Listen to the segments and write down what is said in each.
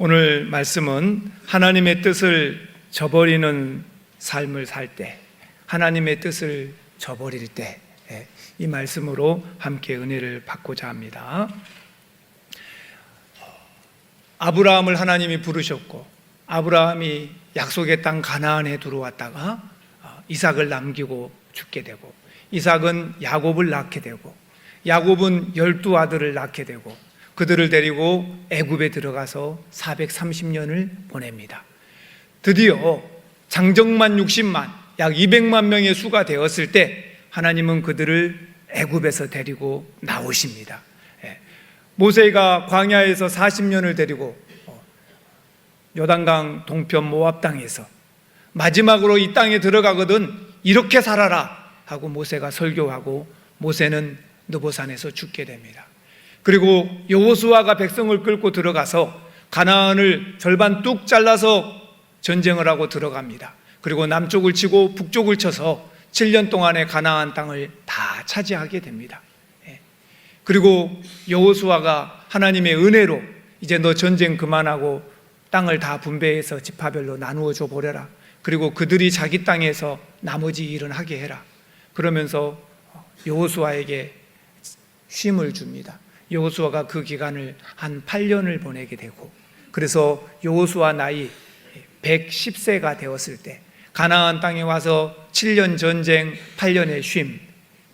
오늘 말씀은 하나님의 뜻을 저버리는 삶을 살 때, 하나님의 뜻을 저버릴 때, 이 말씀으로 함께 은혜를 받고자 합니다. 아브라함을 하나님이 부르셨고, 아브라함이 약속의 땅 가나안에 들어왔다가 이삭을 남기고 죽게 되고, 이삭은 야곱을 낳게 되고, 야곱은 12아들을 낳게 되고, 그들을 데리고 애굽에 들어가서 430년을 보냅니다. 드디어 장정만 60만, 약 200만 명의 수가 되었을 때 하나님은 그들을 애굽에서 데리고 나오십니다. 모세가 광야에서 40년을 데리고 요단강 동편 모압 땅에서 마지막으로 이 땅에 들어가거든 이렇게 살아라 하고 모세가 설교하고, 모세는 느보산에서 죽게 됩니다. 그리고 여호수아가 백성을 끌고 들어가서 가나안을 절반 뚝 잘라서 전쟁을 하고 들어갑니다. 그리고 남쪽을 치고 북쪽을 쳐서 7년 동안의 가나안 땅을 다 차지하게 됩니다. 그리고 여호수아가 하나님의 은혜로 이제 너 전쟁 그만하고 땅을 다 분배해서 지파별로 나누어 줘 보려라. 그리고 그들이 자기 땅에서 나머지 일은 하게 해라. 그러면서 여호수아에게 쉼을 줍니다. 여호수아가 그 기간을 한 8년을 보내게 되고, 그래서 여호수아 나이 110세가 되었을 때, 가나안 땅에 와서 7년 전쟁 8년의 쉼,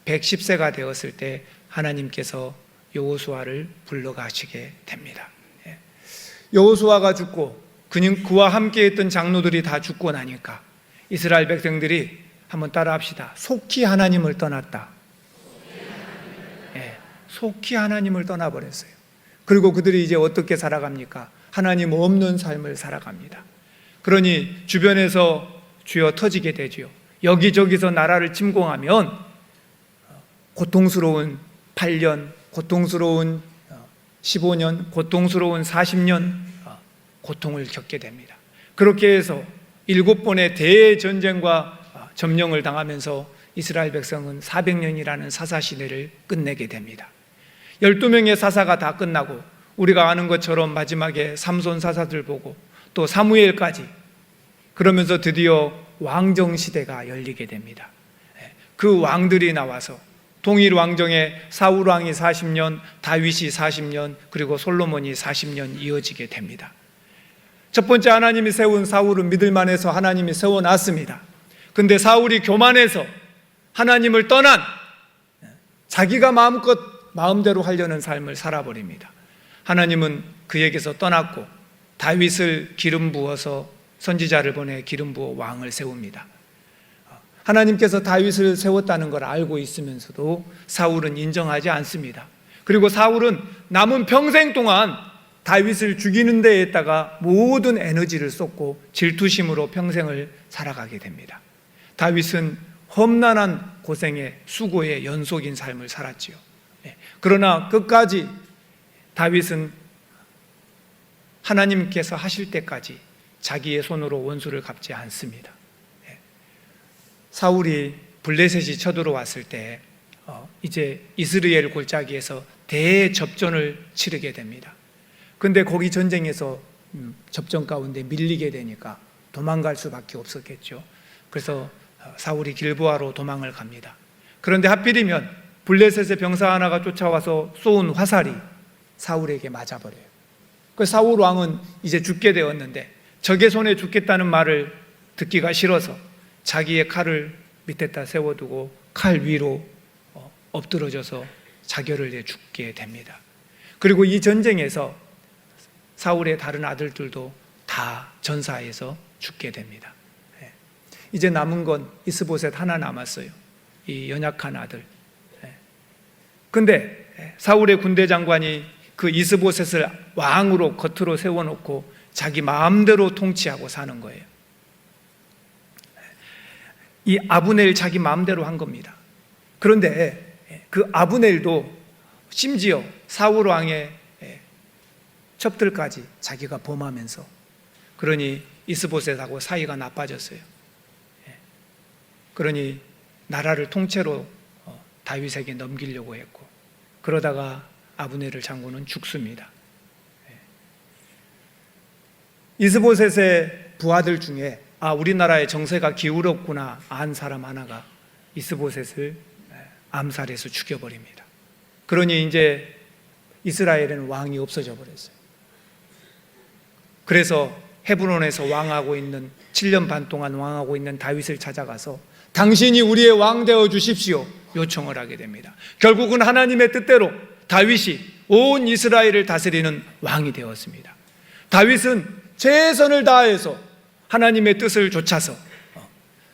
110세가 되었을 때 하나님께서 여호수아를 불러가시게 됩니다. 여호수아가 죽고 그와 함께 했던 장로들이 다 죽고 나니까 이스라엘 백성들이, 한번 따라합시다. 속히 하나님을 떠났다. 속히 하나님을 떠나버렸어요. 그리고 그들이 이제 어떻게 살아갑니까? 하나님 없는 삶을 살아갑니다. 그러니 주변에서 쥐어 터지게 되죠. 여기저기서 나라를 침공하면 고통스러운 8년, 고통스러운 15년, 고통스러운 40년 고통을 겪게 됩니다. 그렇게 해서 7번의 대전쟁과 점령을 당하면서 이스라엘 백성은 400년이라는 사사시대를 끝내게 됩니다. 12명의 사사가 다 끝나고, 우리가 아는 것처럼 마지막에 삼손 사사들 보고 또 사무엘까지, 그러면서 드디어 왕정시대가 열리게 됩니다. 그 왕들이 나와서 동일 왕정에 사울 왕이 40년, 다윗이 40년, 그리고 솔로몬이 40년 이어지게 됩니다. 첫 번째 하나님이 세운 사울은 믿을만해서 하나님이 세워놨습니다. 근데 사울이 교만해서 하나님을 떠난, 자기가 마음대로 하려는 삶을 살아버립니다. 하나님은 그에게서 떠났고 다윗을 기름 부어서, 선지자를 보내 기름 부어 왕을 세웁니다. 하나님께서 다윗을 세웠다는 걸 알고 있으면서도 사울은 인정하지 않습니다. 그리고 사울은 남은 평생 동안 다윗을 죽이는 데에다가 모든 에너지를 쏟고 질투심으로 평생을 살아가게 됩니다. 다윗은 험난한 고생의 수고의 연속인 삶을 살았지요. 그러나 끝까지 다윗은 하나님께서 하실 때까지 자기의 손으로 원수를 갚지 않습니다. 사울이 블레셋이 쳐들어왔을 때 이제 이스라엘 골짜기에서 대접전을 치르게 됩니다. 근데 거기 전쟁에서 접전 가운데 밀리게 되니까 도망갈 수밖에 없었겠죠. 그래서 사울이 길보아로 도망을 갑니다. 그런데 하필이면 블레셋의 병사 하나가 쫓아와서 쏜 화살이 사울에게 맞아버려요. 그 사울 왕은 이제 죽게 되었는데 적의 손에 죽겠다는 말을 듣기가 싫어서 자기의 칼을 밑에다 세워두고 칼 위로 엎드러져서 자결을 내 죽게 됩니다. 그리고 이 전쟁에서 사울의 다른 아들들도 다 전사해서 죽게 됩니다. 이제 남은 건 이스보셋 하나 남았어요. 이 연약한 아들. 근데 사울의 군대 장관이 그 이스보셋을 왕으로 겉으로 세워놓고 자기 마음대로 통치하고 사는 거예요. 이 아브넬 자기 마음대로 한 겁니다. 그런데 그 아브넬도 심지어 사울 왕의 첩들까지 자기가 범하면서, 그러니 이스보셋하고 사이가 나빠졌어요. 그러니 나라를 통째로 다윗에게 넘기려고 했고, 그러다가 아브넬을 장군은 죽습니다. 이스보셋의 부하들 중에 우리나라의 정세가 기울었구나 안 사람 하나가 이스보셋을 암살해서 죽여버립니다. 그러니 이제 이스라엘에는 왕이 없어져 버렸어요. 그래서 헤브론에서 왕하고 있는 7년 반 동안 왕하고 있는 다윗을 찾아가서 당신이 우리의 왕 되어 주십시오 요청을 하게 됩니다. 결국은 하나님의 뜻대로 다윗이 온 이스라엘을 다스리는 왕이 되었습니다. 다윗은 최선을 다해서 하나님의 뜻을 좇아서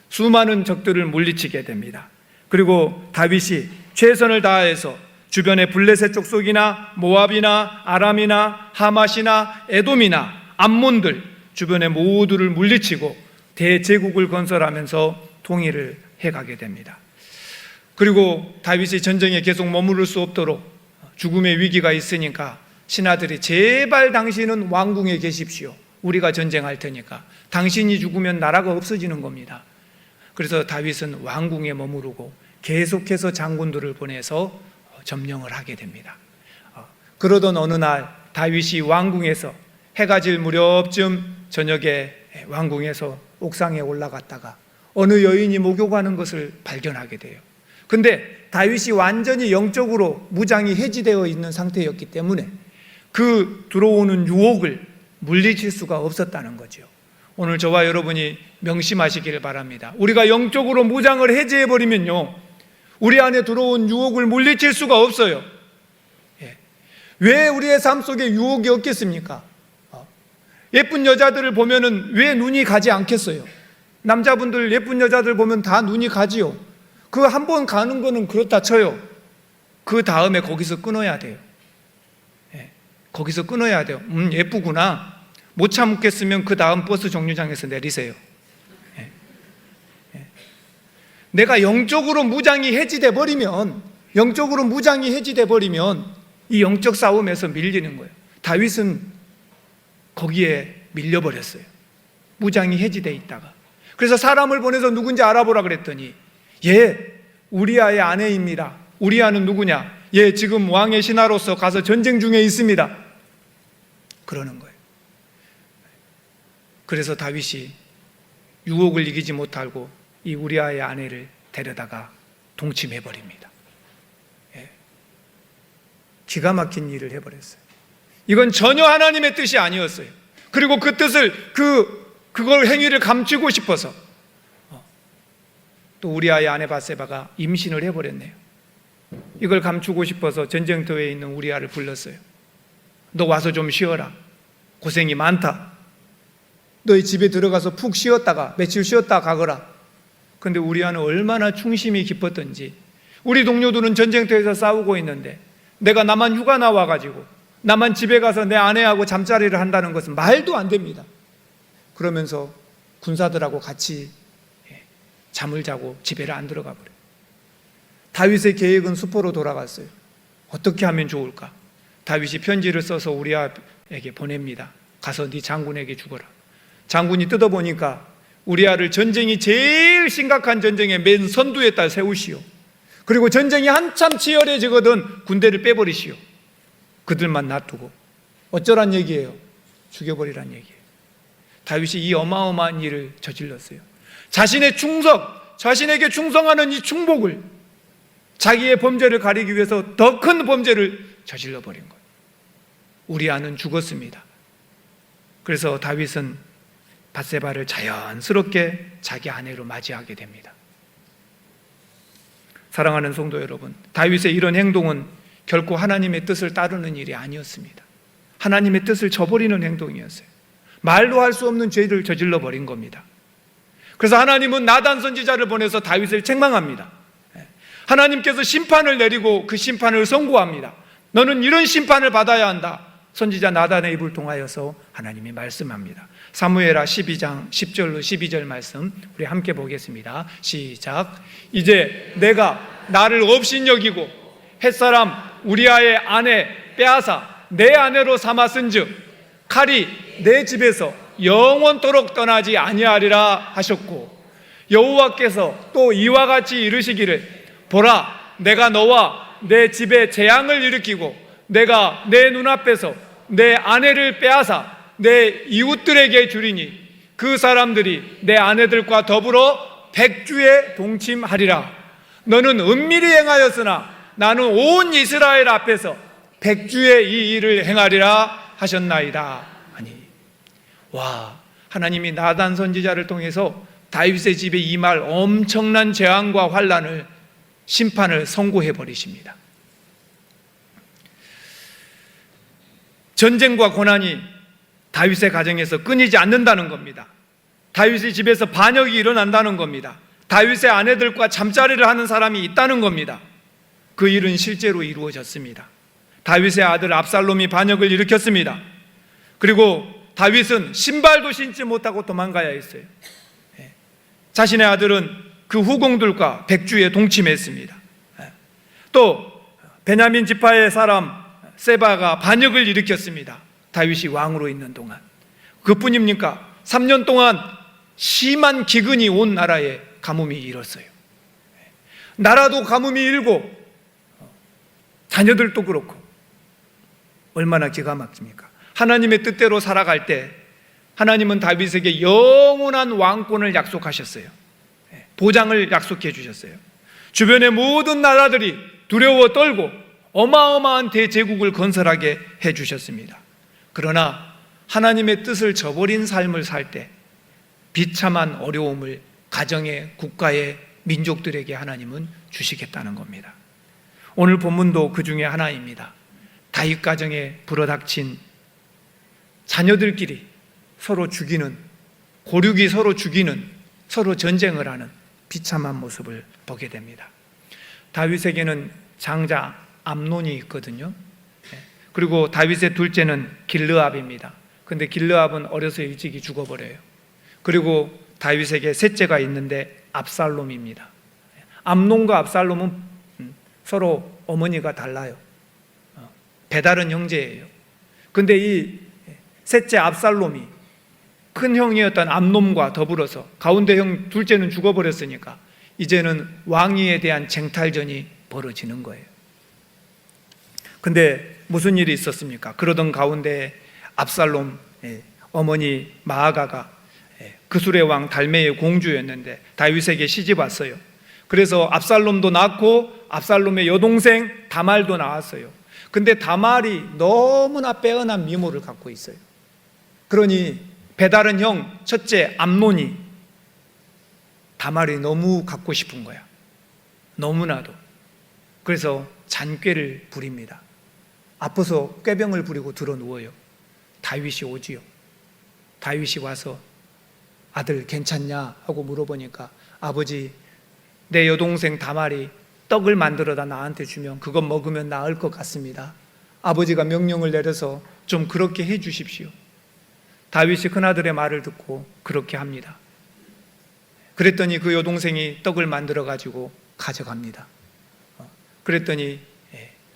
수많은 적들을 물리치게 됩니다. 그리고 다윗이 최선을 다해서 주변의 블레셋 족속이나 모압이나 아람이나 하맛이나 에돔이나 암몬들 주변의 모두를 물리치고 대제국을 건설하면서 통일을 해가게 됩니다. 그리고 다윗이 전쟁에 계속 머무를 수 없도록 죽음의 위기가 있으니까 신하들이 제발 당신은 왕궁에 계십시오. 우리가 전쟁할 테니까. 당신이 죽으면 나라가 없어지는 겁니다. 그래서 다윗은 왕궁에 머무르고 계속해서 장군들을 보내서 점령을 하게 됩니다. 그러던 어느 날 다윗이 왕궁에서 해가 질 무렵쯤 저녁에 왕궁에서 옥상에 올라갔다가 어느 여인이 목욕하는 것을 발견하게 돼요. 근데 다윗이 완전히 영적으로 무장이 해지되어 있는 상태였기 때문에 그 들어오는 유혹을 물리칠 수가 없었다는 거죠. 오늘 저와 여러분이 명심하시기를 바랍니다. 우리가 영적으로 무장을 해제해버리면요, 우리 안에 들어온 유혹을 물리칠 수가 없어요. 왜 우리의 삶 속에 유혹이 없겠습니까? 예쁜 여자들을 보면은 왜 눈이 가지 않겠어요? 남자분들 예쁜 여자들 보면 다 눈이 가지요. 그 한 번 가는 거는 그렇다 쳐요. 그 다음에 거기서 끊어야 돼요. 거기서 끊어야 돼요. 예쁘구나. 못 참겠으면 그 다음 버스 정류장에서 내리세요. 내가 영적으로 무장이 해지돼 버리면 이 영적 싸움에서 밀리는 거예요. 다윗은 거기에 밀려버렸어요. 무장이 해지돼 있다가. 그래서 사람을 보내서 누군지 알아보라 그랬더니 우리아의 아내입니다. 우리아는 누구냐? 지금 왕의 신하로서 가서 전쟁 중에 있습니다. 그러는 거예요. 그래서 다윗이 유혹을 이기지 못하고 이 우리아의 아내를 데려다가 동침해버립니다. 기가 막힌 일을 해버렸어요. 이건 전혀 하나님의 뜻이 아니었어요. 그리고 그 뜻을 그걸 행위를 감추고 싶어서 또 우리아의 아내 밧세바가 임신을 해버렸네요. 이걸 감추고 싶어서 전쟁터에 있는 우리아를 불렀어요. 너 와서 좀 쉬어라. 고생이 많다. 너희 집에 들어가서 푹 쉬었다가 며칠 쉬었다 가거라. 근데 우리아는 얼마나 충심이 깊었던지, 우리 동료들은 전쟁터에서 싸우고 있는데 내가 나만 휴가 나와가지고 나만 집에 가서 내 아내하고 잠자리를 한다는 것은 말도 안 됩니다. 그러면서 군사들하고 같이 잠을 자고 집에를 안 들어가 버려요. 다윗의 계획은 수포로 돌아갔어요. 어떻게 하면 좋을까? 다윗이 편지를 써서 우리아에게 보냅니다. 가서 네 장군에게 주거라. 장군이 뜯어보니까 우리아를 전쟁이 제일 심각한 전쟁의 맨 선두에다 세우시오. 그리고 전쟁이 한참 치열해지거든 군대를 빼버리시오. 그들만 놔두고. 어쩌란 얘기예요? 죽여버리란 얘기예요. 다윗이 이 어마어마한 일을 저질렀어요. 자신에게 충성하는 이 충복을, 자기의 범죄를 가리기 위해서 더 큰 범죄를 저질러버린 거예요. 우리아는 죽었습니다. 그래서 다윗은 밧세바를 자연스럽게 자기 아내로 맞이하게 됩니다. 사랑하는 성도 여러분, 다윗의 이런 행동은 결코 하나님의 뜻을 따르는 일이 아니었습니다. 하나님의 뜻을 저버리는 행동이었어요. 말로 할 수 없는 죄를 저질러 버린 겁니다. 그래서 하나님은 나단 선지자를 보내서 다윗을 책망합니다. 하나님께서 심판을 내리고 그 심판을 선고합니다. 너는 이런 심판을 받아야 한다. 선지자 나단의 입을 통하여서 하나님이 말씀합니다. 사무엘하 12장 10절로 12절 말씀 우리 함께 보겠습니다. 시작. 이제 내가 나를 업신여기고 햇사람 우리아의 아내 빼앗아 내 아내로 삼았은즉 칼이 내 집에서 영원토록 떠나지 아니하리라 하셨고, 여호와께서 또 이와 같이 이르시기를 보라, 내가 너와 내 집에 재앙을 일으키고 내가 내 눈앞에서 내 아내를 빼앗아 내 이웃들에게 주리니 그 사람들이 내 아내들과 더불어 백주에 동침하리라. 너는 은밀히 행하였으나 나는 온 이스라엘 앞에서 백주의 이 일을 행하리라 하셨나이다 하니. 와, 하나님이 나단 선지자를 통해서 다윗의 집에 임할 엄청난 재앙과 환난을, 심판을 선고해 버리십니다. 전쟁과 고난이 다윗의 가정에서 끊이지 않는다는 겁니다. 다윗의 집에서 반역이 일어난다는 겁니다. 다윗의 아내들과 잠자리를 하는 사람이 있다는 겁니다. 그 일은 실제로 이루어졌습니다. 다윗의 아들 압살롬이 반역을 일으켰습니다. 그리고 다윗은 신발도 신지 못하고 도망가야 했어요. 자신의 아들은 그 후궁들과 백주에 동침했습니다. 또 베냐민 지파의 사람 세바가 반역을 일으켰습니다. 다윗이 왕으로 있는 동안. 그뿐입니까? 3년 동안 심한 기근이 온 나라에 가뭄이 일었어요. 나라도 가뭄이 일고 자녀들도 그렇고 얼마나 기가 막힙니까? 하나님의 뜻대로 살아갈 때 하나님은 다윗에게 영원한 왕권을 약속하셨어요. 보장을 약속해 주셨어요. 주변의 모든 나라들이 두려워 떨고 어마어마한 대제국을 건설하게 해 주셨습니다. 그러나 하나님의 뜻을 저버린 삶을 살 때 비참한 어려움을 가정에, 국가에, 민족들에게 하나님은 주시겠다는 겁니다. 오늘 본문도 그 중에 하나입니다. 다윗 가정에 불어닥친 자녀들끼리 서로 죽이는, 고륙이 서로 죽이는, 서로 전쟁을 하는 비참한 모습을 보게 됩니다. 다윗에게는 장자 암논이 있거든요. 그리고 다윗의 둘째는 길르압입니다. 근데 길르압은 어려서 일찍이 죽어버려요. 그리고 다윗에게 셋째가 있는데 압살롬입니다. 암논과 압살롬은 서로 어머니가 달라요. 배다른 형제예요. 근데 이 셋째 압살롬이 큰 형이었던 암논과 더불어서 가운데 형 둘째는 죽어버렸으니까 이제는 왕위에 대한 쟁탈전이 벌어지는 거예요. 근데 무슨 일이 있었습니까? 그러던 가운데 압살롬 어머니 마아가가 그술의 왕 달메의 공주였는데 다윗에게 시집 왔어요. 그래서 압살롬도 낳고 압살롬의 여동생 다말도 낳았어요. 근데 다말이 너무나 빼어난 미모를 갖고 있어요. 그러니 배다른 형 첫째 암논이 다말이 너무 갖고 싶은 거야. 너무나도. 그래서 잔꾀를 부립니다. 아파서 꾀병을 부리고 들어 누워요. 다윗이 오지요. 다윗이 와서 아들 괜찮냐 하고 물어보니까 아버지, 내 여동생 다말이 떡을 만들어다 나한테 주면 그것 먹으면 나을 것 같습니다. 아버지가 명령을 내려서 좀 그렇게 해 주십시오. 다윗이 큰아들의 말을 듣고 그렇게 합니다. 그랬더니 그 여동생이 떡을 만들어 가지고 가져갑니다. 그랬더니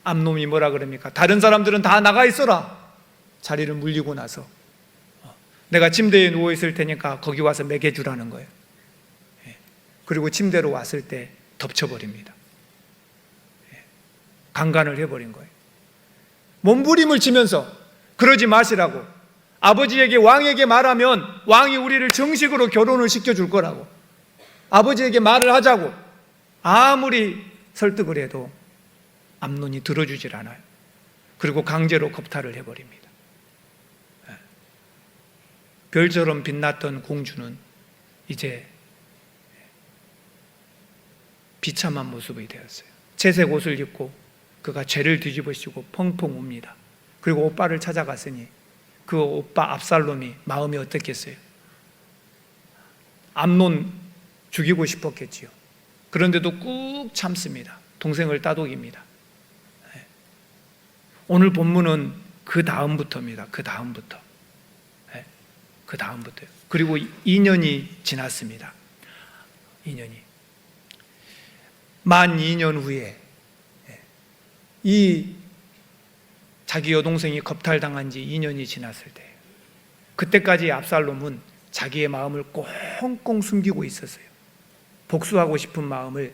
암놈이 뭐라 그럽니까? 다른 사람들은 다 나가 있어라. 자리를 물리고 나서 내가 침대에 누워 있을 테니까 거기 와서 먹여주라는 거예요. 그리고 침대로 왔을 때 덮쳐버립니다. 강간을 해버린 거예요. 몸부림을 치면서 그러지 마시라고, 아버지에게 왕에게 말하면 왕이 우리를 정식으로 결혼을 시켜줄 거라고, 아버지에게 말을 하자고 아무리 설득을 해도 암논이 들어주질 않아요. 그리고 강제로 겁탈을 해버립니다. 별처럼 빛났던 공주는 이제 비참한 모습이 되었어요. 채색 옷을 입고 그가 죄를 뒤집으시고 펑펑 웁니다. 그리고 오빠를 찾아갔으니 그 오빠 압살롬이 마음이 어떻겠어요? 암논 죽이고 싶었겠지요. 그런데도 꾹 참습니다. 동생을 따독입니다. 오늘 본문은 그 다음부터입니다. 그 다음부터. 그 다음부터요. 그리고 2년이 지났습니다. 2년이. 만 2년 후에 이 자기 여동생이 겁탈당한 지 2년이 지났을 때, 그때까지 압살롬은 자기의 마음을 꽁꽁 숨기고 있었어요. 복수하고 싶은 마음을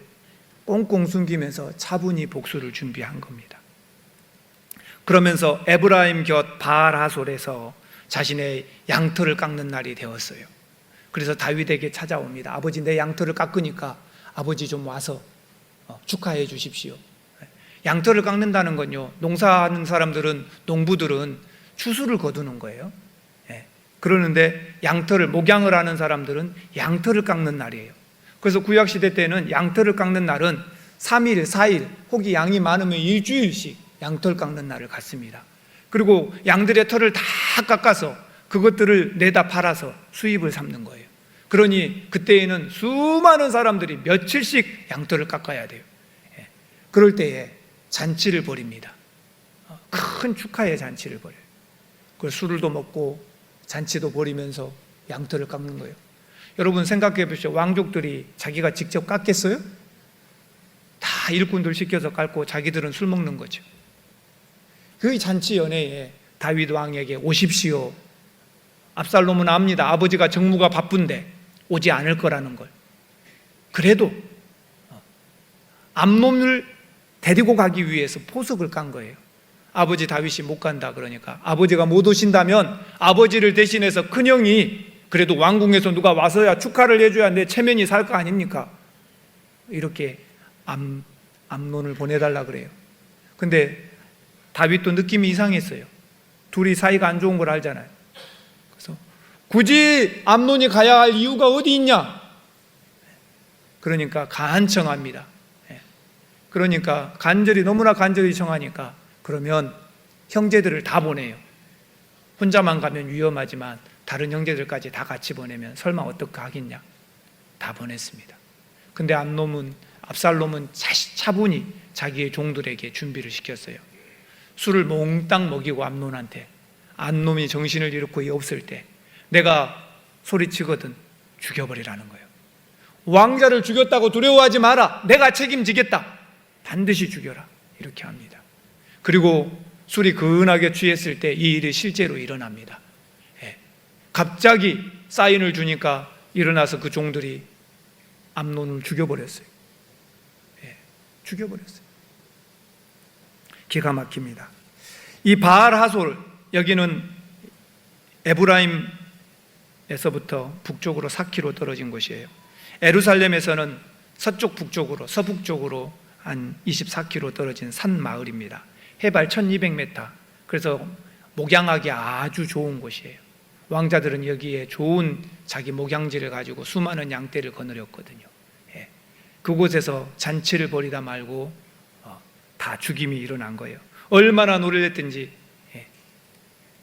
꽁꽁 숨기면서 차분히 복수를 준비한 겁니다. 그러면서 에브라임 곁 바알 하솔에서 자신의 양털을 깎는 날이 되었어요. 그래서 다윗에게 찾아옵니다. 아버지, 내 양털을 깎으니까 아버지 좀 와서 축하해 주십시오. 양털을 깎는다는 건요, 농사하는 사람들은, 농부들은 추수를 거두는 거예요. 그러는데 양털을, 목양을 하는 사람들은 양털을 깎는 날이에요. 그래서 구약시대 때는 양털을 깎는 날은 3일, 4일, 혹이 양이 많으면 일주일씩 양털 깎는 날을 갖습니다. 그리고 양들의 털을 다 깎아서 그것들을 내다 팔아서 수입을 삼는 거예요. 그러니 그때에는 수많은 사람들이 며칠씩 양털을 깎아야 돼요. 그럴 때에 잔치를 벌입니다. 큰 축하의 잔치를 벌여요. 그 술도 먹고 잔치도 벌이면서 양털을 깎는 거예요. 여러분 생각해 보십시오. 왕족들이 자기가 직접 깎겠어요? 다 일꾼들 시켜서 깎고 자기들은 술 먹는 거죠. 그 잔치 연회에 다윗 왕에게 오십시오. 압살롬은 압니다. 아버지가 정무가 바쁜데 오지 않을 거라는 걸. 그래도 암논을 데리고 가기 위해서 포석을 깐 거예요. 아버지 다윗이 못 간다 그러니까 아버지가 못 오신다면 아버지를 대신해서 큰형이 그래도 왕궁에서 누가 와서야 축하를 해줘야 내 체면이 살 거 아닙니까? 이렇게 암논을 보내달라 그래요. 근데 다윗도 느낌이 이상했어요. 둘이 사이가 안 좋은 걸 알잖아요. 그래서 굳이 암논이 가야 할 이유가 어디 있냐? 그러니까 간청합니다. 그러니까 너무나 간절히 청하니까 그러면 형제들을 다 보내요. 혼자만 가면 위험하지만 다른 형제들까지 다 같이 보내면 설마 어떻게 하겠냐? 다 보냈습니다. 근데 압살롬은 차분히 자기의 종들에게 준비를 시켰어요. 술을 몽땅 먹이고 암논이 정신을 잃고 없을 때 내가 소리치거든 죽여버리라는 거예요. 왕자를 죽였다고 두려워하지 마라. 내가 책임지겠다. 반드시 죽여라. 이렇게 합니다. 그리고 술이 근하게 취했을 때 이 일이 실제로 일어납니다. 갑자기 사인을 주니까 일어나서 그 종들이 암논을 죽여버렸어요. 죽여버렸어요. 기가 막힙니다. 이 바알 하솔, 여기는 에브라임에서부터 북쪽으로 4km 떨어진 곳이에요. 예루살렘에서는 서쪽 북쪽으로, 서북쪽으로 한 24km 떨어진 산 마을입니다. 해발 1200m. 그래서 목양하기 아주 좋은 곳이에요. 왕자들은 여기에 좋은 자기 목양지를 가지고 수많은 양떼를 거느렸거든요. 그곳에서 잔치를 벌이다 말고 다 죽임이 일어난 거예요. 얼마나 노래를 했든지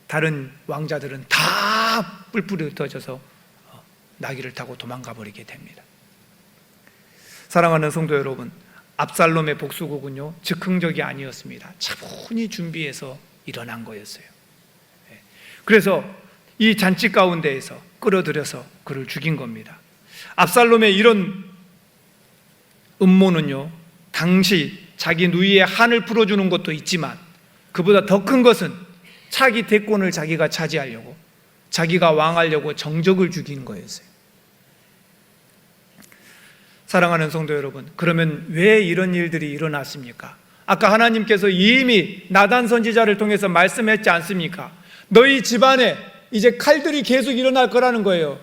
다른 왕자들은 다 뿔뿔이 흩어져서 나귀를 타고 도망가 버리게 됩니다. 사랑하는 성도 여러분, 압살롬의 복수곡은요 즉흥적이 아니었습니다. 차분히 준비해서 일어난 거였어요. 그래서 이 잔치 가운데에서 끌어들여서 그를 죽인 겁니다. 압살롬의 이런 음모는요 당시 자기 누이의 한을 풀어주는 것도 있지만 그보다 더 큰 것은 차기 대권을 자기가 차지하려고, 자기가 왕하려고 정적을 죽인 거였어요. 사랑하는 성도 여러분, 그러면 왜 이런 일들이 일어났습니까? 아까 하나님께서 이미 나단 선지자를 통해서 말씀했지 않습니까? 너희 집안에 이제 칼들이 계속 일어날 거라는 거예요.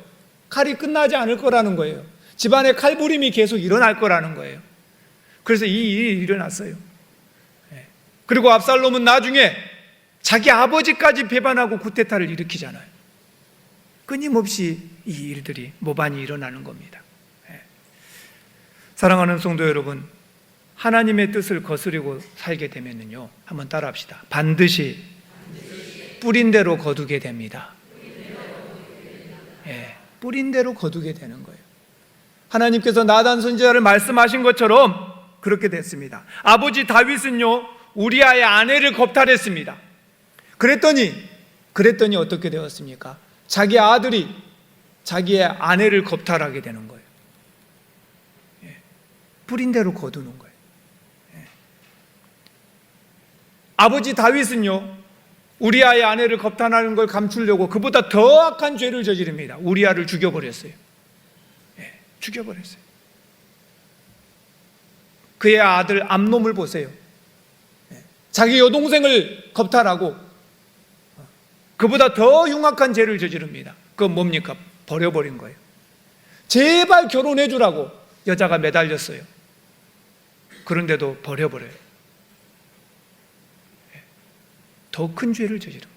칼이 끝나지 않을 거라는 거예요. 집안에 칼부림이 계속 일어날 거라는 거예요. 그래서 이 일이 일어났어요. 그리고 압살롬은 나중에 자기 아버지까지 배반하고 쿠데타를 일으키잖아요. 끊임없이 이 일들이 모반이 일어나는 겁니다. 사랑하는 성도 여러분, 하나님의 뜻을 거스르고 살게 되면요, 한번 따라합시다. 반드시 뿌린 대로 거두게 됩니다. 뿌린 대로 거두게 되는 거예요. 하나님께서 나단 선지자를 말씀하신 것처럼 그렇게 됐습니다. 아버지 다윗은요 우리아의 아내를 겁탈했습니다. 그랬더니 어떻게 되었습니까? 자기 아들이 자기의 아내를 겁탈하게 되는 거예요. 뿌린 대로 거두는 거예요. 아버지 다윗은요 우리아의 아내를 겁탈하는 걸 감추려고 그보다 더 악한 죄를 저지릅니다. 우리아를 죽여버렸어요. 죽여버렸어요. 그의 아들 암논을 보세요. 자기 여동생을 겁탈하고 그보다 더 흉악한 죄를 저지릅니다. 그건 뭡니까? 버려버린 거예요. 제발 결혼해 주라고 여자가 매달렸어요. 그런데도 버려버려요. 더 큰 죄를 저지릅니다.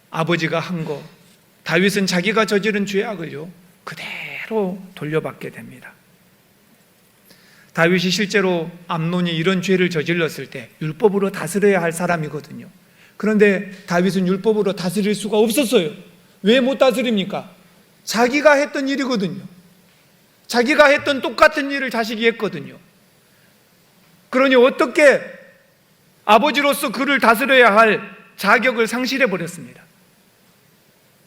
아버지가 한 거, 다윗은 자기가 저지른 죄악을요 그대로 돌려받게 됩니다. 다윗이 실제로 암논이 이런 죄를 저질렀을 때 율법으로 다스려야 할 사람이거든요. 그런데 다윗은 율법으로 다스릴 수가 없었어요. 왜 못 다스립니까? 자기가 했던 일이거든요. 자기가 했던 똑같은 일을 자식이 했거든요. 그러니 어떻게 아버지로서 그를 다스려야 할 자격을 상실해 버렸습니다.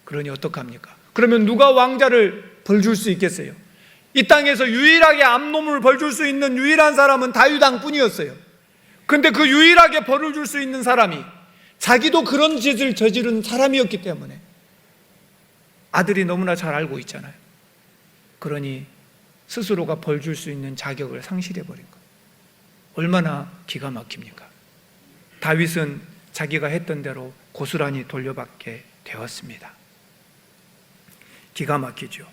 그러니 어떡합니까? 그러면 누가 왕자를 벌줄 수 있겠어요? 이 땅에서 유일하게 암놈을 벌줄 수 있는 유일한 사람은 다윗 왕뿐이었어요. 근데 그 유일하게 벌을 줄 수 있는 사람이 자기도 그런 짓을 저지른 사람이었기 때문에 아들이 너무나 잘 알고 있잖아요. 그러니 스스로가 벌 줄 수 있는 자격을 상실해 버린 거예요. 얼마나 기가 막힙니까? 다윗은 자기가 했던 대로 고스란히 돌려받게 되었습니다. 기가 막히죠.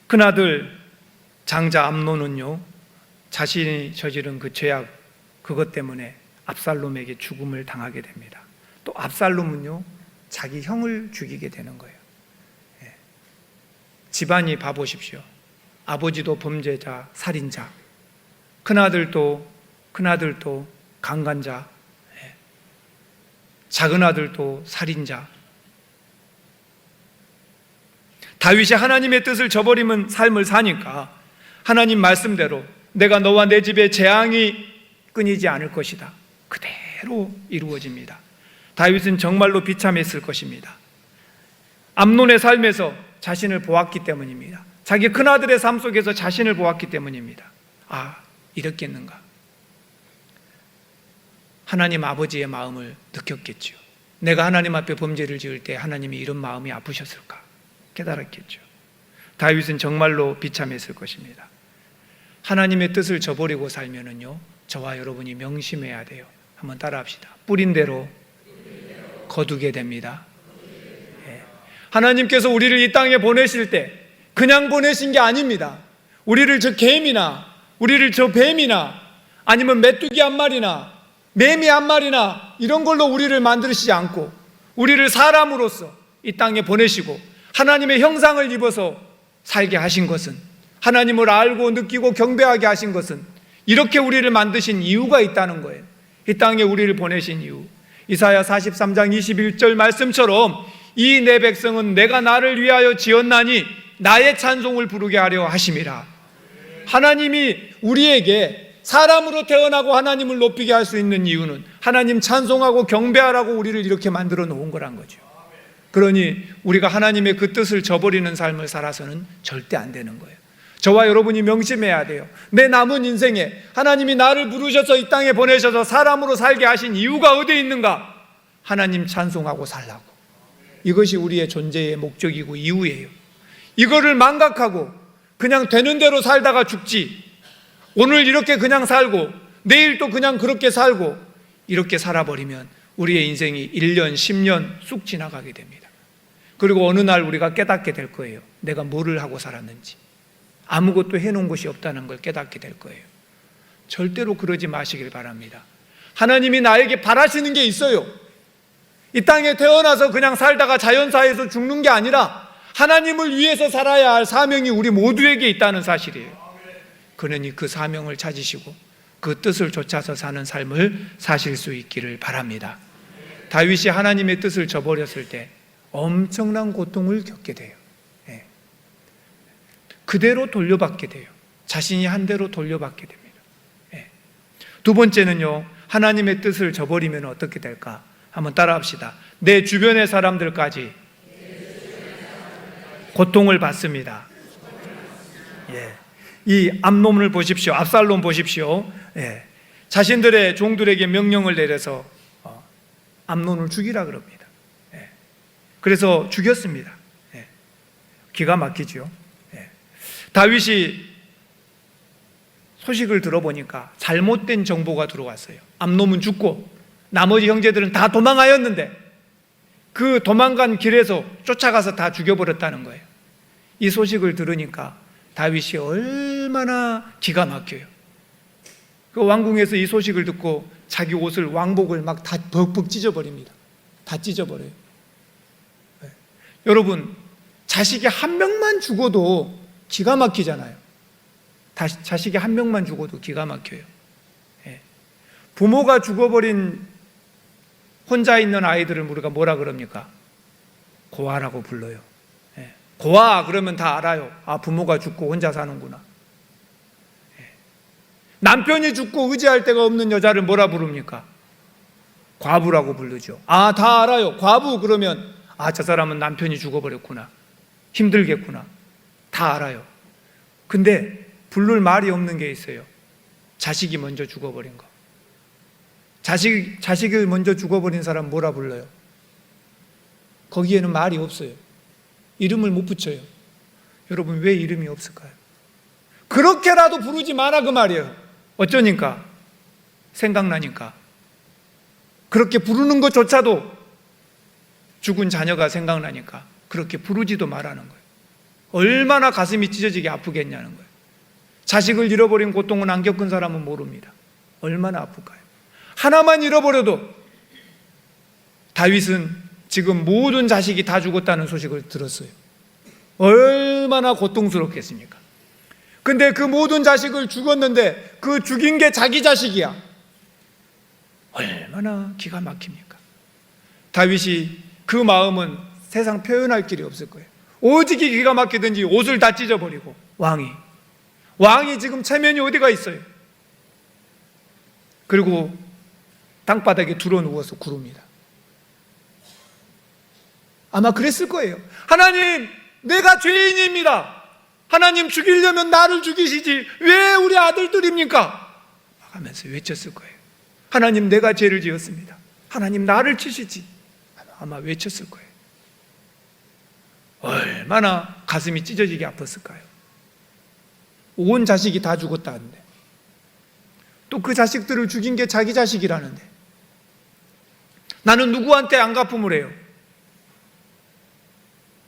큰아들 장자 암논은요 자신이 저지른 그 죄악 그것 때문에 압살롬에게 죽음을 당하게 됩니다. 또 압살롬은요 자기 형을 죽이게 되는 거예요. 집안이 봐보십시오. 아버지도 범죄자, 살인자, 큰아들도 강간자, 작은 아들도 살인자. 다윗이 하나님의 뜻을 저버리는 삶을 사니까 하나님 말씀대로 내가 너와 내 집에 재앙이 끊이지 않을 것이다. 그대로 이루어집니다. 다윗은 정말로 비참했을 것입니다. 암논의 삶에서 자신을 보았기 때문입니다. 자기 큰아들의 삶 속에서 자신을 보았기 때문입니다. 아, 이렇겠는가? 하나님 아버지의 마음을 느꼈겠죠. 내가 하나님 앞에 범죄를 지을 때 하나님이 이런 마음이 아프셨을까? 깨달았겠죠. 다윗은 정말로 비참했을 것입니다. 하나님의 뜻을 저버리고 살면은요, 저와 여러분이 명심해야 돼요. 한번 따라합시다. 뿌린 대로 거두게 됩니다. 하나님께서 우리를 이 땅에 보내실 때 그냥 보내신 게 아닙니다. 우리를 저 개미나 우리를 저 뱀이나 아니면 메뚜기 한 마리나 매미 한 마리나 이런 걸로 우리를 만드시지 않고 우리를 사람으로서 이 땅에 보내시고 하나님의 형상을 입어서 살게 하신 것은, 하나님을 알고 느끼고 경배하게 하신 것은 이렇게 우리를 만드신 이유가 있다는 거예요. 이 땅에 우리를 보내신 이유. 이사야 43장 21절 말씀처럼 이 내 백성은 내가 나를 위하여 지었나니 나의 찬송을 부르게 하려 하심이라. 하나님이 우리에게 사람으로 태어나고 하나님을 높이게 할 수 있는 이유는 하나님 찬송하고 경배하라고 우리를 이렇게 만들어 놓은 거란 거죠. 그러니 우리가 하나님의 그 뜻을 저버리는 삶을 살아서는 절대 안 되는 거예요. 저와 여러분이 명심해야 돼요. 내 남은 인생에 하나님이 나를 부르셔서 이 땅에 보내셔서 사람으로 살게 하신 이유가 어디에 있는가? 하나님 찬송하고 살라고. 이것이 우리의 존재의 목적이고 이유예요. 이거를 망각하고 그냥 되는 대로 살다가 죽지, 오늘 이렇게 그냥 살고 내일 또 그냥 그렇게 살고 이렇게 살아버리면 우리의 인생이 1년, 10년 쑥 지나가게 됩니다. 그리고 어느 날 우리가 깨닫게 될 거예요. 내가 뭐를 하고 살았는지. 아무것도 해놓은 것이 없다는 걸 깨닫게 될 거예요. 절대로 그러지 마시길 바랍니다. 하나님이 나에게 바라시는 게 있어요. 이 땅에 태어나서 그냥 살다가 자연사에서 죽는 게 아니라 하나님을 위해서 살아야 할 사명이 우리 모두에게 있다는 사실이에요. 그러니 그 사명을 찾으시고 그 뜻을 쫓아서 사는 삶을 사실 수 있기를 바랍니다. 다윗이 하나님의 뜻을 저버렸을 때 엄청난 고통을 겪게 돼요. 그대로 돌려받게 돼요. 자신이 한 대로 돌려받게 됩니다. 두 번째는요, 하나님의 뜻을 저버리면 어떻게 될까? 한번 따라합시다. 내 주변의 사람들까지 고통을 받습니다. 이 암논을 보십시오. 압살롬 보십시오. 자신들의 종들에게 명령을 내려서 암논을 죽이라 그럽니다. 그래서 죽였습니다. 기가 막히죠. 다윗이 소식을 들어보니까 잘못된 정보가 들어왔어요. 암놈은 죽고 나머지 형제들은 다 도망하였는데 그 도망간 길에서 쫓아가서 다 죽여버렸다는 거예요. 이 소식을 들으니까 다윗이 얼마나 기가 막혀요. 그 왕궁에서 이 소식을 듣고 자기 옷을, 왕복을 막 다 벅벅 찢어버립니다. 다 찢어버려요. 네. 여러분, 자식이 한 명만 죽어도 기가 막히잖아요. 자식이 한 명만 죽어도 기가 막혀요. 네. 부모가 죽어버린 혼자 있는 아이들을 우리가 뭐라 그럽니까? 고아라고 불러요. 네. 고아 그러면 다 알아요. 아, 부모가 죽고 혼자 사는구나. 네. 남편이 죽고 의지할 데가 없는 여자를 뭐라 부릅니까? 과부라고 부르죠. 아, 다 알아요. 과부 그러면 아, 저 사람은 남편이 죽어버렸구나. 힘들겠구나. 다 알아요. 근데 부를 말이 없는 게 있어요. 자식이 먼저 죽어버린 거. 자식을 먼저 죽어버린 사람 뭐라 불러요? 거기에는 말이 없어요. 이름을 못 붙여요. 여러분, 왜 이름이 없을까요? 그렇게라도 부르지 마라 그 말이에요. 어쩌니까? 생각나니까. 그렇게 부르는 것조차도 죽은 자녀가 생각나니까 그렇게 부르지도 말라는 거예요. 얼마나 가슴이 찢어지게 아프겠냐는 거예요. 자식을 잃어버린 고통은 안 겪은 사람은 모릅니다. 얼마나 아플까요? 하나만 잃어버려도 다윗은 지금 모든 자식이 다 죽었다는 소식을 들었어요. 얼마나 고통스럽겠습니까? 근데 그 모든 자식을 죽었는데 그 죽인 게 자기 자식이야. 얼마나 기가 막힙니까? 다윗이 그 마음은 세상 표현할 길이 없을 거예요. 오직이 기가 막히든지 옷을 다 찢어버리고 왕이 지금 체면이 어디가 있어요? 그리고 땅바닥에 두루 누워서 구릅니다. 아마 그랬을 거예요. 하나님, 내가 죄인입니다. 하나님, 죽이려면 나를 죽이시지 왜 우리 아들들입니까? 하면서 외쳤을 거예요. 하나님, 내가 죄를 지었습니다. 하나님, 나를 치시지. 아마 외쳤을 거예요. 얼마나 가슴이 찢어지게 아팠을까요? 온 자식이 다 죽었다는데, 또 그 자식들을 죽인 게 자기 자식이라는데, 나는 누구한테 안 갚음을 해요?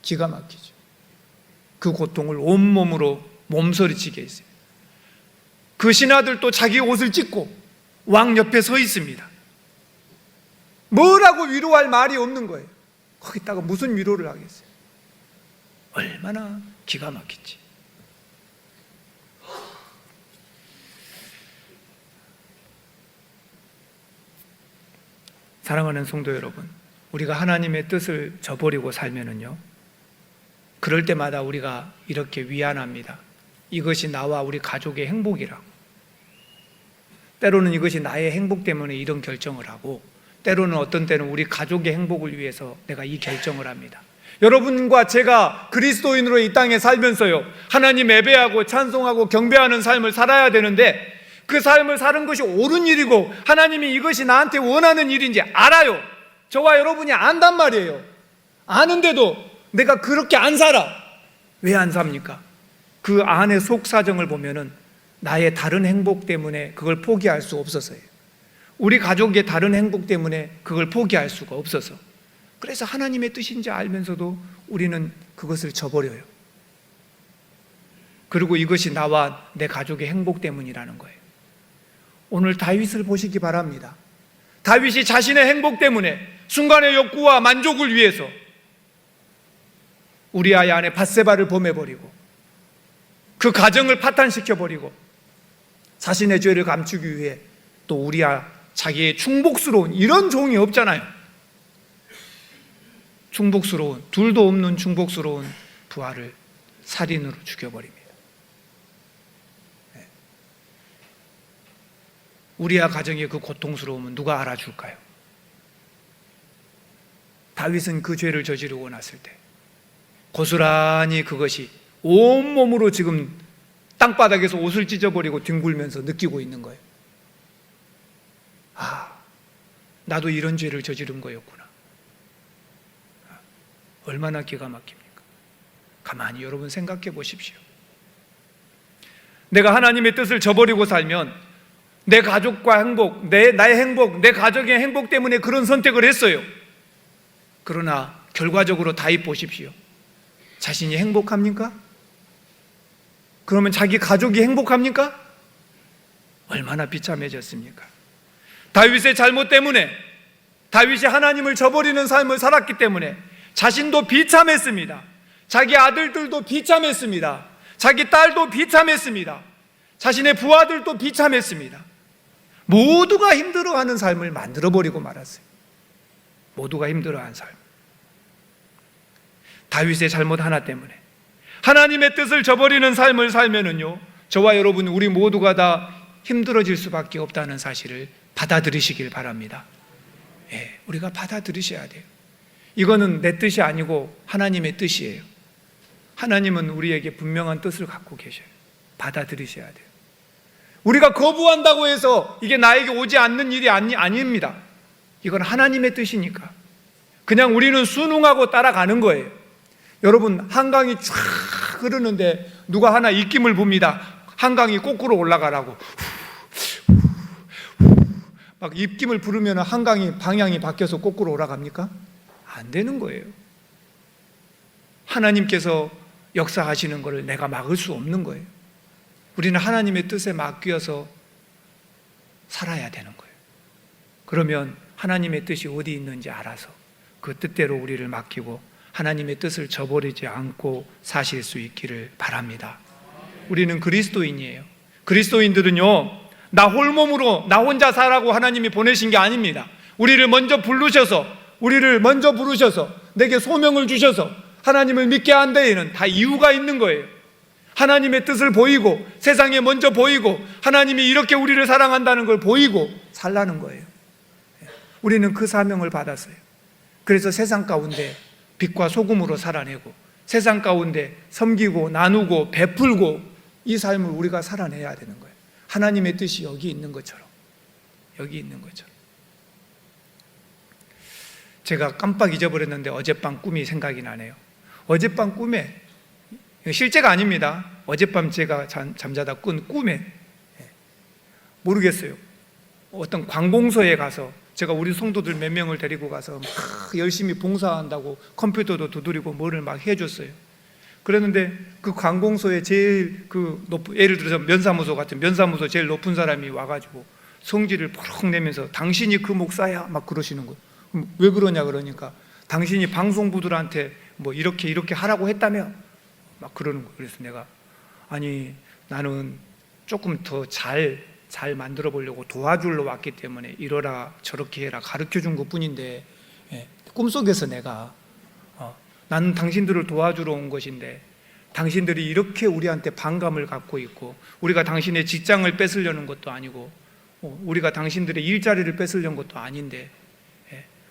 기가 막히죠. 그 고통을 온몸으로 몸서리치게 했어요. 그 신하들도 자기 옷을 찢고 왕 옆에 서 있습니다. 뭐라고 위로할 말이 없는 거예요. 거기다가 무슨 위로를 하겠어요? 얼마나 기가 막히지. 사랑하는 성도 여러분, 우리가 하나님의 뜻을 저버리고 살면은요, 그럴 때마다 우리가 이렇게 위안합니다. 이것이 나와 우리 가족의 행복이라고. 때로는 이것이 나의 행복 때문에 이런 결정을 하고, 때로는 어떤 때는 우리 가족의 행복을 위해서 내가 이 결정을 합니다. 여러분과 제가 그리스도인으로 이 땅에 살면서요, 하나님 예배하고 찬송하고 경배하는 삶을 살아야 되는데, 그 삶을 사는 것이 옳은 일이고 하나님이 이것이 나한테 원하는 일인지 알아요. 저와 여러분이 안단 말이에요. 아는데도 내가 그렇게 안 살아. 왜 안 삽니까? 그 안의 속 사정을 보면은 나의 다른 행복 때문에 그걸 포기할 수 없어서예요. 우리 가족의 다른 행복 때문에 그걸 포기할 수가 없어서. 그래서 하나님의 뜻인지 알면서도 우리는 그것을 저버려요. 그리고 이것이 나와 내 가족의 행복 때문이라는 거예요. 오늘 다윗을 보시기 바랍니다. 다윗이 자신의 행복 때문에 순간의 욕구와 만족을 위해서 우리아의 아내 밧세바를 범해버리고 그 가정을 파탄시켜버리고 자신의 죄를 감추기 위해 또 우리아 자기의 충복스러운, 이런 종이 없잖아요. 충복스러운, 둘도 없는 충복스러운 부하를 살인으로 죽여버립니다. 우리아 가정의 그 고통스러움은 누가 알아줄까요? 다윗은 그 죄를 저지르고 났을 때 고스란히 그것이 온몸으로 지금 땅바닥에서 옷을 찢어버리고 뒹굴면서 느끼고 있는 거예요. 아, 나도 이런 죄를 저지른 거였구나. 얼마나 기가 막힙니까? 가만히 여러분 생각해 보십시오. 내가 하나님의 뜻을 저버리고 살면 내 가족과 행복, 나의 행복, 내 가족의 행복 때문에 그런 선택을 했어요. 그러나 결과적으로 다윗 보십시오. 자신이 행복합니까? 그러면 자기 가족이 행복합니까? 얼마나 비참해졌습니까? 다윗의 잘못 때문에, 다윗이 하나님을 저버리는 삶을 살았기 때문에 자신도 비참했습니다. 자기 아들들도 비참했습니다. 자기 딸도 비참했습니다. 자신의 부하들도 비참했습니다. 모두가 힘들어하는 삶을 만들어버리고 말았어요. 모두가 힘들어하는 삶. 다윗의 잘못 하나 때문에 하나님의 뜻을 저버리는 삶을 살면은요, 저와 여러분 우리 모두가 다 힘들어질 수밖에 없다는 사실을 받아들이시길 바랍니다. 예, 우리가 받아들이셔야 돼요. 이거는 내 뜻이 아니고 하나님의 뜻이에요. 하나님은 우리에게 분명한 뜻을 갖고 계셔요. 받아들이셔야 돼요. 우리가 거부한다고 해서 이게 나에게 오지 않는 일이 아닙니다. 이건 하나님의 뜻이니까 그냥 우리는 순응하고 따라가는 거예요. 여러분, 한강이 쫙 흐르는데 누가 하나 입김을 붑니다. 한강이 거꾸로 올라가라고 막 입김을 부르면 한강이 방향이 바뀌어서 거꾸로 올라갑니까? 안 되는 거예요. 하나님께서 역사하시는 것을 내가 막을 수 없는 거예요. 우리는 하나님의 뜻에 맡겨서 살아야 되는 거예요. 그러면 하나님의 뜻이 어디 있는지 알아서 그 뜻대로 우리를 맡기고 하나님의 뜻을 저버리지 않고 사실 수 있기를 바랍니다. 우리는 그리스도인이에요. 그리스도인들은요, 나 홀몸으로 나 혼자 살라고 하나님이 보내신 게 아닙니다. 우리를 먼저 부르셔서 내게 소명을 주셔서 하나님을 믿게 한 데에는 다 이유가 있는 거예요. 하나님의 뜻을 보이고 세상에 먼저 보이고 하나님이 이렇게 우리를 사랑한다는 걸 보이고 살라는 거예요. 우리는 그 사명을 받았어요. 그래서 세상 가운데 빛과 소금으로 살아내고 세상 가운데 섬기고 나누고 베풀고 이 삶을 우리가 살아내야 되는 거예요. 하나님의 뜻이 여기 있는 것처럼, 여기 있는 것처럼. 제가 깜빡 잊어버렸는데 어젯밤 꿈이 생각이 나네요. 어젯밤 꿈에, 실제가 아닙니다. 어젯밤 제가 잠자다 꾼 꿈에, 모르겠어요, 어떤 관공서에 가서 제가 우리 성도들 몇 명을 데리고 가서 막 열심히 봉사한다고 컴퓨터도 두드리고 뭐를 막 해줬어요. 그랬는데 그 관공서에 제일 예를 들어서 면사무소 같은 면사무소 제일 높은 사람이 와가지고 성질을 푸럭 내면서 당신이 그 목사야 막 그러시는 거예요. 왜 그러냐 그러니까 당신이 방송부들한테 뭐 이렇게 하라고 했다며 막 그러는 거예요. 그래서 내가 아니 나는 조금 더 잘 만들어 보려고 도와주러 왔기 때문에 이러라 저렇게 해라 가르쳐 준 것 뿐인데, 꿈속에서 내가 나는 당신들을 도와주러 온 것인데 당신들이 이렇게 우리한테 반감을 갖고 있고 우리가 당신의 직장을 뺏으려는 것도 아니고 우리가 당신들의 일자리를 뺏으려는 것도 아닌데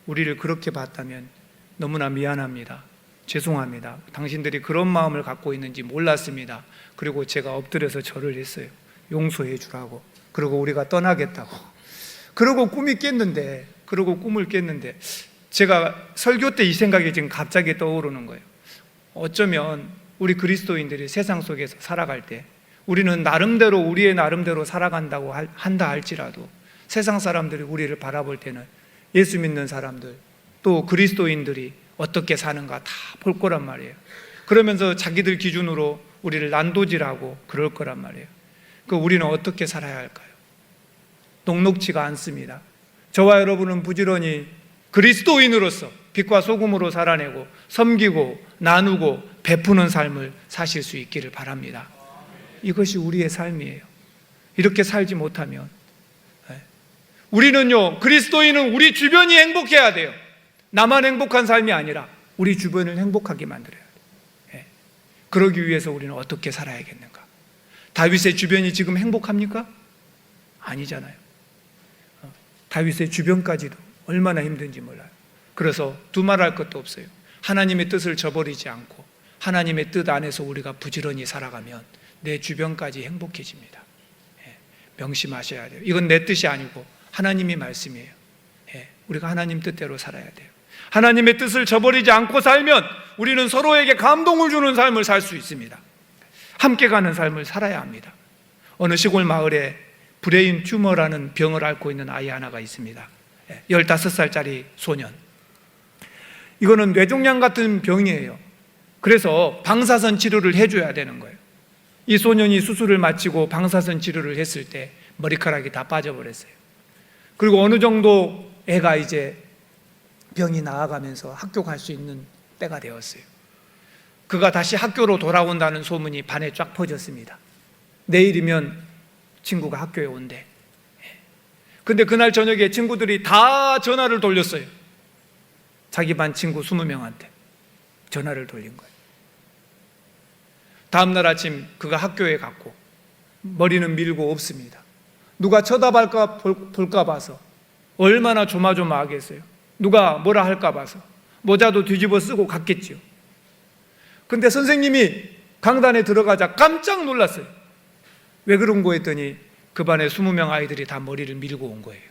우리를 그렇게 봤다면 너무나 미안합니다. 죄송합니다. 당신들이 그런 마음을 갖고 있는지 몰랐습니다. 그리고 제가 엎드려서 절을 했어요. 용서해 주라고. 그리고 우리가 떠나겠다고. 그러고 꿈을 깼는데 제가 설교 때 이 생각이 지금 갑자기 떠오르는 거예요. 어쩌면 우리 그리스도인들이 세상 속에서 살아갈 때 우리는 우리의 나름대로 살아간다고 한다 할지라도 세상 사람들이 우리를 바라볼 때는 예수 믿는 사람들 또 그리스도인들이 어떻게 사는가 다 볼 거란 말이에요. 그러면서 자기들 기준으로 우리를 난도질하고 그럴 거란 말이에요. 우리는 어떻게 살아야 할까요? 녹록지가 않습니다. 저와 여러분은 부지런히 그리스도인으로서 빛과 소금으로 살아내고 섬기고 나누고 베푸는 삶을 사실 수 있기를 바랍니다. 이것이 우리의 삶이에요. 이렇게 살지 못하면 우리는요, 그리스도인은 우리 주변이 행복해야 돼요. 나만 행복한 삶이 아니라 우리 주변을 행복하게 만들어야 돼요. 그러기 위해서 우리는 어떻게 살아야겠는가? 다윗의 주변이 지금 행복합니까? 아니잖아요. 다윗의 주변까지도 얼마나 힘든지 몰라요. 그래서 두말할 것도 없어요. 하나님의 뜻을 저버리지 않고 하나님의 뜻 안에서 우리가 부지런히 살아가면 내 주변까지 행복해집니다. 명심하셔야 돼요. 이건 내 뜻이 아니고 하나님의 말씀이에요. 우리가 하나님 뜻대로 살아야 돼요. 하나님의 뜻을 저버리지 않고 살면 우리는 서로에게 감동을 주는 삶을 살 수 있습니다. 함께 가는 삶을 살아야 합니다. 어느 시골 마을에 브레인 튜머라는 병을 앓고 있는 아이 하나가 있습니다. 15살짜리 소년. 이거는 뇌종양 같은 병이에요. 그래서 방사선 치료를 해줘야 되는 거예요. 이 소년이 수술을 마치고 방사선 치료를 했을 때 머리카락이 다 빠져버렸어요. 그리고 어느 정도 애가 이제 병이 나아가면서 학교 갈 수 있는 때가 되었어요. 그가 다시 학교로 돌아온다는 소문이 반에 쫙 퍼졌습니다. 내일이면 친구가 학교에 온대. 근데 그날 저녁에 친구들이 다 전화를 돌렸어요. 자기 반 친구 20명한테 전화를 돌린 거예요. 다음날 아침 그가 학교에 갔고 머리는 밀고 없습니다. 누가 쳐다볼까 볼까 봐서 얼마나 조마조마하겠어요. 누가 뭐라 할까 봐서 모자도 뒤집어 쓰고 갔겠지요. 근데 선생님이 강단에 들어가자 깜짝 놀랐어요. 왜 그런 거 했더니 그 반에 20명 아이들이 다 머리를 밀고 온 거예요.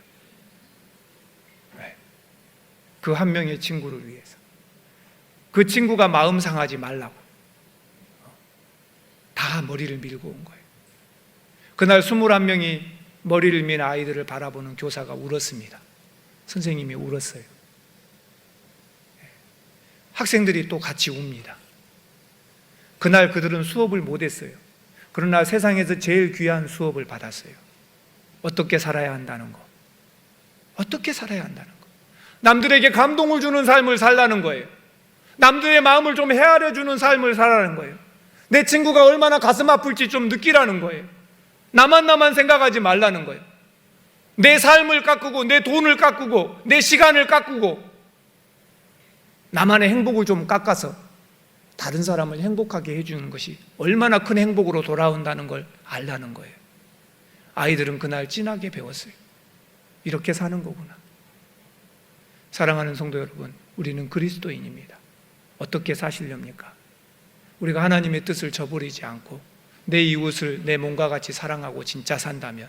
그 한 명의 친구를 위해서. 그 친구가 마음 상하지 말라고 다 머리를 밀고 온 거예요. 그날 21명이 머리를 민 아이들을 바라보는 교사가 울었습니다. 선생님이 울었어요. 학생들이 또 같이 웁니다. 그날 그들은 수업을 못했어요. 그러나 세상에서 제일 귀한 수업을 받았어요. 어떻게 살아야 한다는 거. 어떻게 살아야 한다는 거. 남들에게 감동을 주는 삶을 살라는 거예요. 남들의 마음을 좀 헤아려주는 삶을 살라는 거예요. 내 친구가 얼마나 가슴 아플지 좀 느끼라는 거예요. 나만 생각하지 말라는 거예요. 내 삶을 깎고 내 돈을 깎고 내 시간을 깎고 나만의 행복을 좀 깎아서 다른 사람을 행복하게 해주는 것이 얼마나 큰 행복으로 돌아온다는 걸 알라는 거예요. 아이들은 그날 진하게 배웠어요. 이렇게 사는 거구나. 사랑하는 성도 여러분, 우리는 그리스도인입니다. 어떻게 사시렵니까? 우리가 하나님의 뜻을 저버리지 않고 내 이웃을 내 몸과 같이 사랑하고 진짜 산다면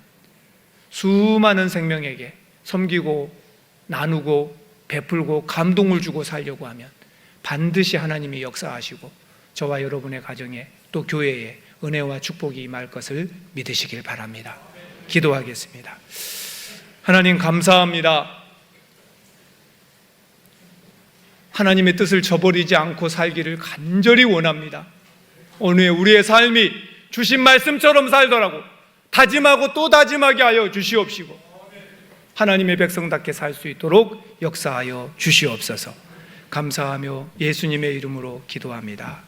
수많은 생명에게 섬기고 나누고 베풀고 감동을 주고 살려고 하면 반드시 하나님이 역사하시고 저와 여러분의 가정에 또 교회에 은혜와 축복이 임할 것을 믿으시길 바랍니다. 기도하겠습니다. 하나님 감사합니다. 하나님의 뜻을 저버리지 않고 살기를 간절히 원합니다. 오늘 우리의 삶이 주신 말씀처럼 살더라고 다짐하고 또 다짐하게 하여 주시옵시고 하나님의 백성답게 살 수 있도록 역사하여 주시옵소서. 감사하며 예수님의 이름으로 기도합니다.